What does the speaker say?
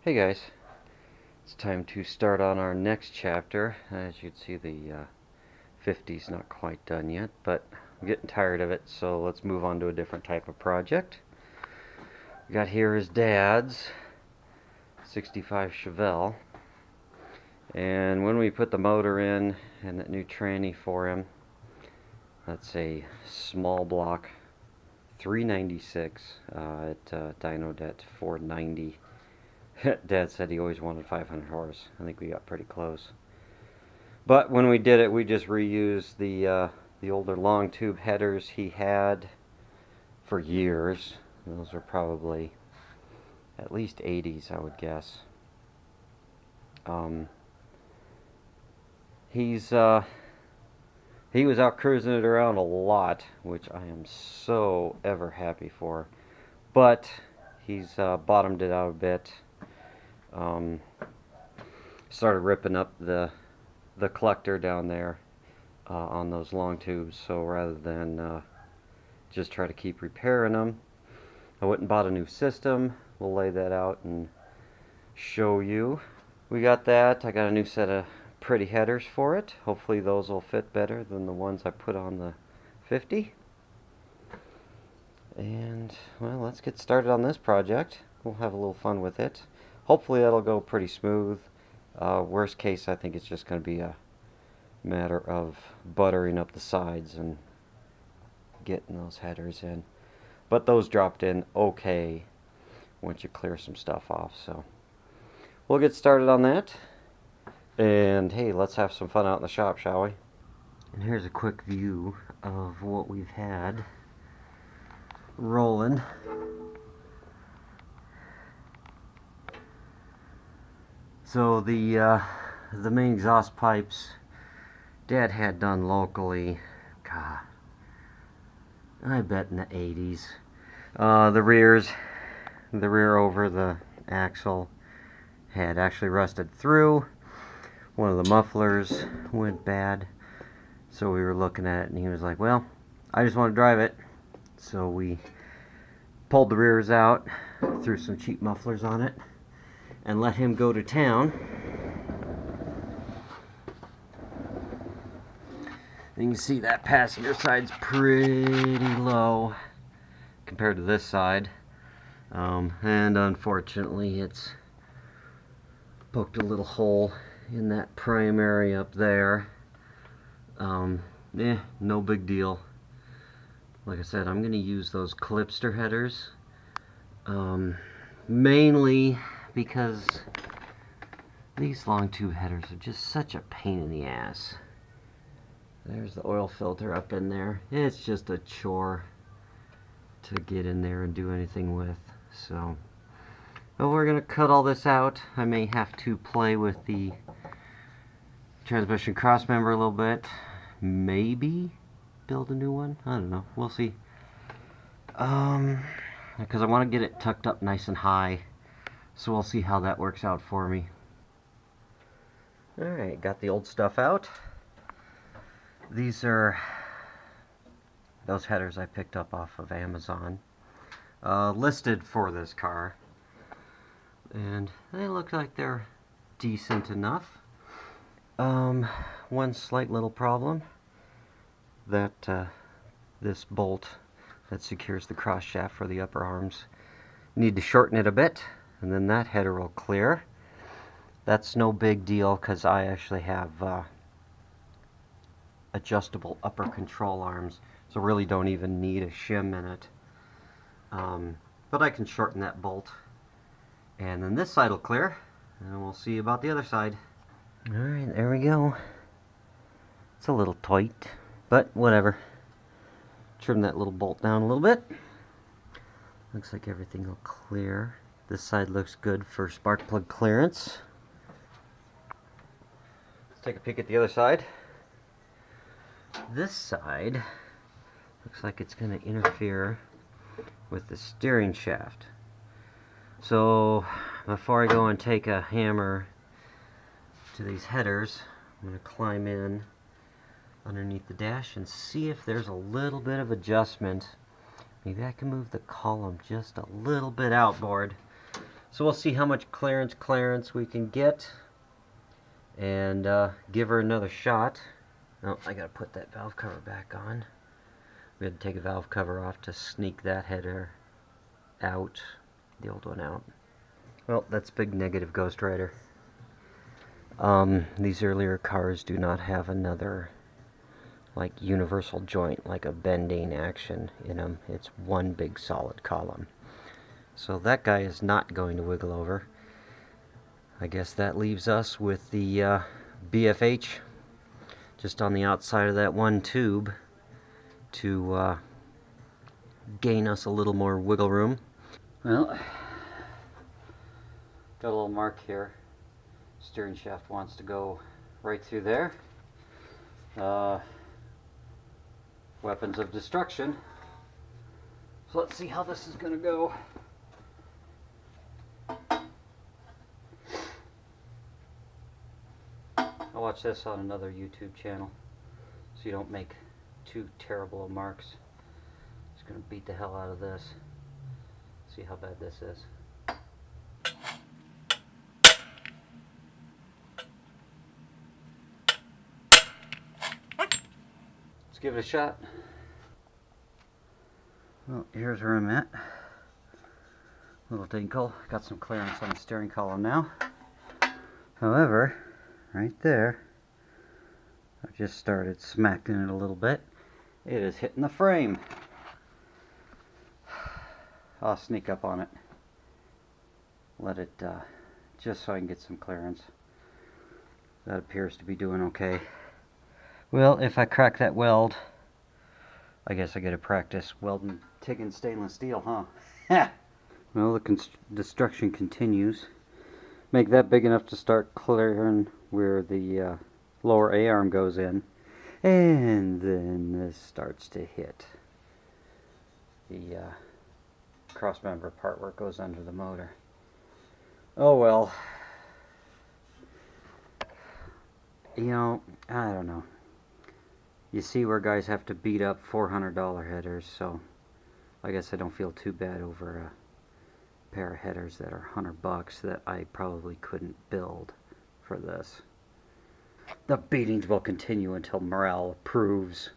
Hey guys, it's time to start on our next chapter. As you can see, the 50's not quite done yet, but I'm getting tired of it, so let's move on to a different type of project. We got here his dad's 65 Chevelle, and when we put the motor in and that new tranny for him, that's a small block 396 at Dynodet 490. Dad said he always wanted 500 horse. I think we got pretty close. But when we did it, we just reused the older long tube headers he had for years. Those are probably at least 80s, I would guess. He's he was out cruising it around a lot, which I am so ever happy for. But he's bottomed it out a bit. Started ripping up the collector down there on those long tubes, so rather than just try to keep repairing them, I went and bought a new system. We'll lay that out and show you. We got that. I got a new set of pretty headers for it. Hopefully those will fit better than the ones I put on the 50. And well, let's get started on this project. We'll have a little fun with it. Hopefully that'll go pretty smooth. Worst case, I think it's just going to be a matter of buttering up the sides and getting those headers in. But those dropped in okay once you clear some stuff off. So we'll get started on that. And hey, let's have some fun out in the shop, shall we? And here's a quick view of what we've had rolling. So the main exhaust pipes Dad had done locally, God, I bet in the 80s. The rear over the axle had actually rusted through. One of the mufflers went bad, so we were looking at it and he was like, well, I just want to drive it. So we pulled the rears out, threw some cheap mufflers on it, and let him go to town. And you can see that passenger side's pretty low compared to this side. And unfortunately it's poked a little hole in that primary up there. No big deal. Like I said, I'm going to use those Clipster headers. Mainly because these long tube headers are just such a pain in the ass. There's the oil filter up in there. It's just a chore to get in there and do anything with. So, well, we're going to cut all this out. I may have to play with the transmission cross member a little bit. Maybe build a new one. I don't know. We'll see. Because I want to get it tucked up nice and high. So we'll see how that works out for me. Alright, got the old stuff out. These are those headers I picked up off of Amazon. Listed for this car. And they look like they're decent enough. One slight little problem. That this bolt that secures the cross shaft for the upper arms, need to shorten it a bit, and then that header will clear. That's no big deal because I actually have adjustable upper control arms, so really don't even need a shim in it. But I can shorten that bolt, and then this side will clear, and we'll see about the other side. Alright, there we go. It's a little tight, but whatever. Trim that little bolt down a little bit. Looks like everything will clear. This side looks good for spark plug clearance. Let's take a peek at the other side. This side looks like it's going to interfere with the steering shaft. So before I go and take a hammer to these headers, I'm going to climb in underneath the dash and see if there's a little bit of adjustment. Maybe I can move the column just a little bit outboard So we'll see how much clearance we can get, and give her another shot. Oh, I gotta put that valve cover back on. We had to take a valve cover off to sneak that header out, the old one out. Well, that's big negative Ghost Rider. These earlier cars do not have another like universal joint, like a bending action in them. It's one big solid column. So that guy is not going to wiggle over. I guess that leaves us with the BFH just on the outside of that one tube to gain us a little more wiggle room. Well, got a little mark here. Steering shaft wants to go right through there. Weapons of destruction. So let's see how this is going to go. I'll watch this on another YouTube channel so you don't make too terrible of marks. Just going to beat the hell out of this. See how bad this is. Let's give it a shot. Well, here's where I'm at. Little dinkle. Got some clearance on the steering column now. However, right there, I've just started smacking it a little bit. It is hitting the frame. I'll sneak up on it. Let it, just so I can get some clearance. That appears to be doing okay. Well, if I crack that weld, I guess I get to practice welding TIG and stainless steel, huh? Well, the destruction continues. Make that big enough to start clearing where the lower A-arm goes in. And then this starts to hit the cross-member part where it goes under the motor. Oh well. You know, I don't know. You see where guys have to beat up $400 headers, so I guess I don't feel too bad over a pair of headers that are $100 that I probably couldn't build for this. The beatings will continue until morale approves.